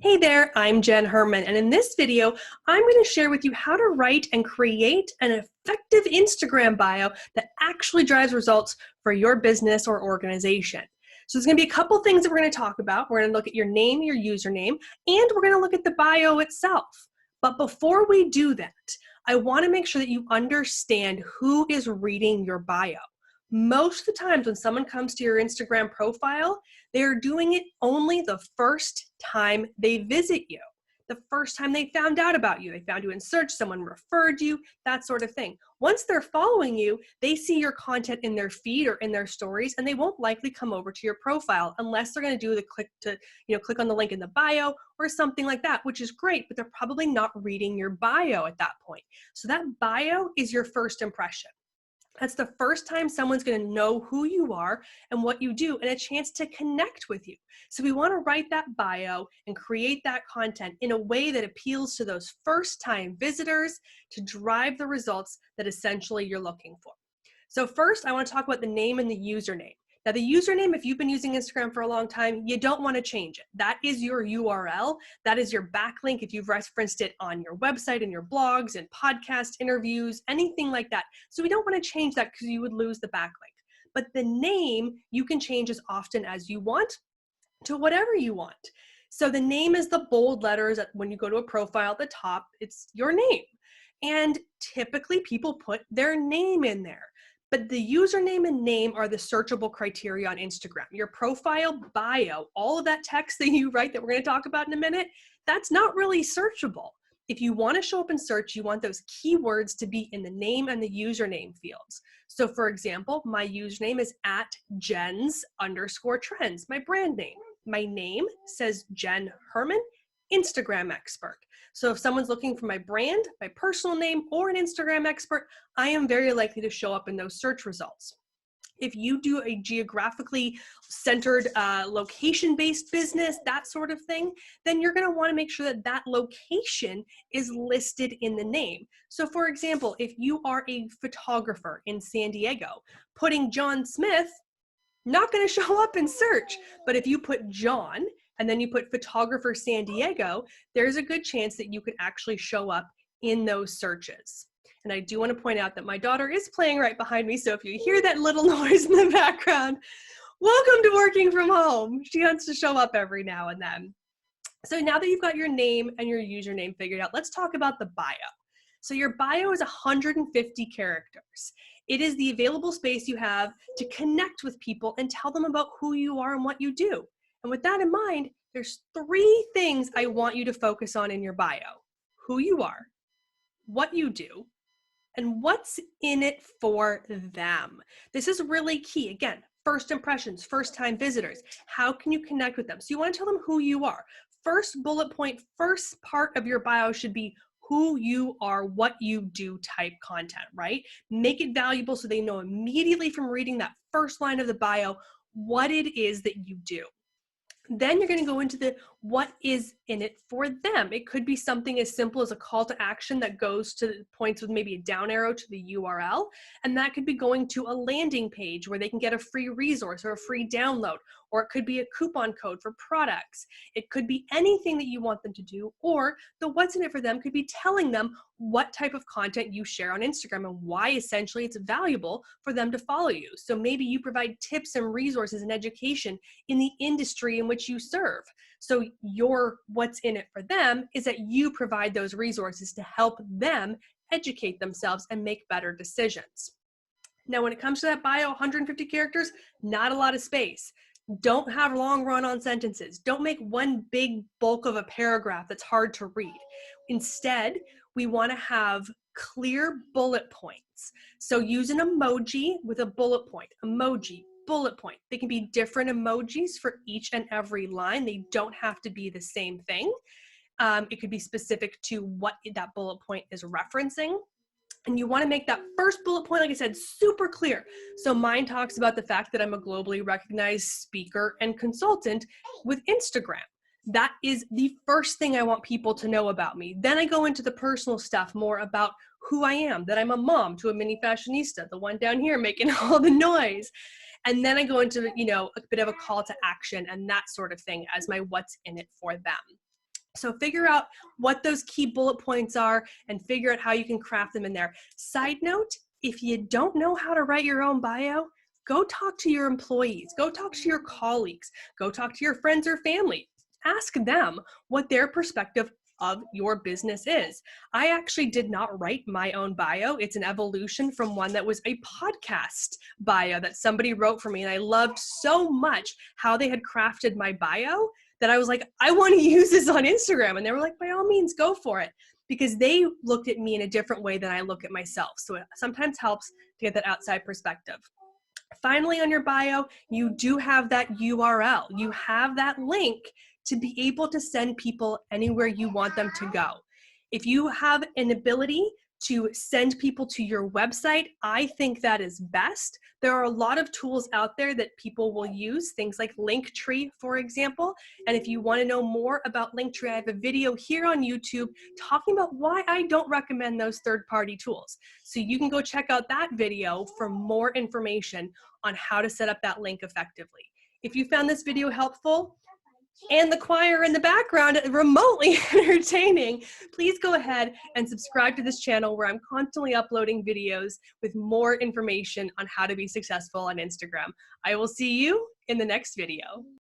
Hey there, I'm Jenn Herman, and in this video, I'm going to share with you how to write and create an effective Instagram bio that actually drives results for your business or organization. So there's going to be a couple things that we're going to talk about. We're going to look at your name, your username, and we're going to look at the bio itself. But before we do that, I want to make sure that you understand who is reading your bio. Most of the times when someone comes to your Instagram profile, they're doing it only the first time they visit you, the first time they found out about you. They found you in search, someone referred you, that sort of thing. Once they're following you, they see your content in their feed or in their stories, and they won't likely come over to your profile unless they're going to do the click on the link in the bio or something like that, which is great, but they're probably not reading your bio at that point. So that bio is your first impression. That's the first time someone's going to know who you are and what you do and a chance to connect with you. So we want to write that bio and create that content in a way that appeals to those first-time visitors to drive the results that essentially you're looking for. So first, I want to talk about the name and the username. Now, the username, if you've been using Instagram for a long time, you don't want to change it. That is your URL. That is your backlink if you've referenced it on your website, in your blogs, and podcast interviews, anything like that. So we don't want to change that because you would lose the backlink. But the name, you can change as often as you want to whatever you want. So the name is the bold letters when you go to a profile at the top, it's your name. And typically people put their name in there. But the username and name are the searchable criteria on Instagram. Your profile bio, all of that text that you write that we're going to talk about in a minute, that's not really searchable. If you want to show up in search, you want those keywords to be in the name and the username fields. So for example, my username is @Jenns_trends, my brand name. My name says Jenn Herman, Instagram expert. So if someone's looking for my brand, my personal name, or an Instagram expert, I am very likely to show up in those search results. If you do a geographically centered location-based business, that sort of thing, then you're going to want to make sure that that location is listed in the name. So for example, if you are a photographer in San Diego, putting John Smith, not going to show up in search. But if you put John and then you put photographer San Diego, there's a good chance that you could actually show up in those searches. And I do want to point out that my daughter is playing right behind me. So if you hear that little noise in the background, welcome to working from home. She wants to show up every now and then. So now that you've got your name and your username figured out, let's talk about the bio. So your bio is 150 characters. It is the available space you have to connect with people and tell them about who you are and what you do. And with that in mind, there's 3 things I want you to focus on in your bio: who you are, what you do, and what's in it for them. This is really key. Again, first impressions, first-time visitors. How can you connect with them? So you want to tell them who you are. First bullet point, first part of your bio should be who you are, what you do type content, right? Make it valuable so they know immediately from reading that first line of the bio what it is that you do. Then you're going to go into the what is in it for them. It could be something as simple as a call to action that goes to points with maybe a down arrow to the URL. And that could be going to a landing page where they can get a free resource or a free download, or it could be a coupon code for products. It could be anything that you want them to do, or the what's in it for them could be telling them what type of content you share on Instagram and why essentially it's valuable for them to follow you. So maybe you provide tips and resources and education in the industry in which you serve. So your what's in it for them is that you provide those resources to help them educate themselves and make better decisions. Now, when it comes to that bio, 150 characters, not a lot of space. Don't have long run-on sentences. Don't make one big bulk of a paragraph that's hard to read. Instead, we want to have clear bullet points. So use an emoji with a bullet point. Emoji, bullet point. They can be different emojis for each and every line. They don't have to be the same thing. It could be specific to what that bullet point is referencing. And you want to make that first bullet point, like I said, super clear. So mine talks about the fact that I'm a globally recognized speaker and consultant with Instagram. That is the first thing I want people to know about me. Then I go into the personal stuff more about who I am, that I'm a mom to a mini fashionista, the one down here making all the noise. And then I go into, a bit of a call to action and that sort of thing as my what's in it for them. So figure out what those key bullet points are and figure out how you can craft them in there. Side note, if you don't know how to write your own bio, go talk to your employees, go talk to your colleagues, go talk to your friends or family. Ask them what their perspective of your business is. I actually did not write my own bio. It's an evolution from one that was a podcast bio that somebody wrote for me. And I loved so much how they had crafted my bio that I was like, I want to use this on Instagram. And they were like, by all means, go for it. Because they looked at me in a different way than I look at myself. So it sometimes helps to get that outside perspective. Finally, on your bio, you do have that URL. You have that link to be able to send people anywhere you want them to go. If you have an ability to send people to your website, I think that is best. There are a lot of tools out there that people will use, things like Linktree, for example. And if you want to know more about Linktree, I have a video here on YouTube talking about why I don't recommend those third-party tools. So you can go check out that video for more information on how to set up that link effectively. If you found this video helpful, and the choir in the background remotely entertaining, please go ahead and subscribe to this channel where I'm constantly uploading videos with more information on how to be successful on Instagram. I will see you in the next video.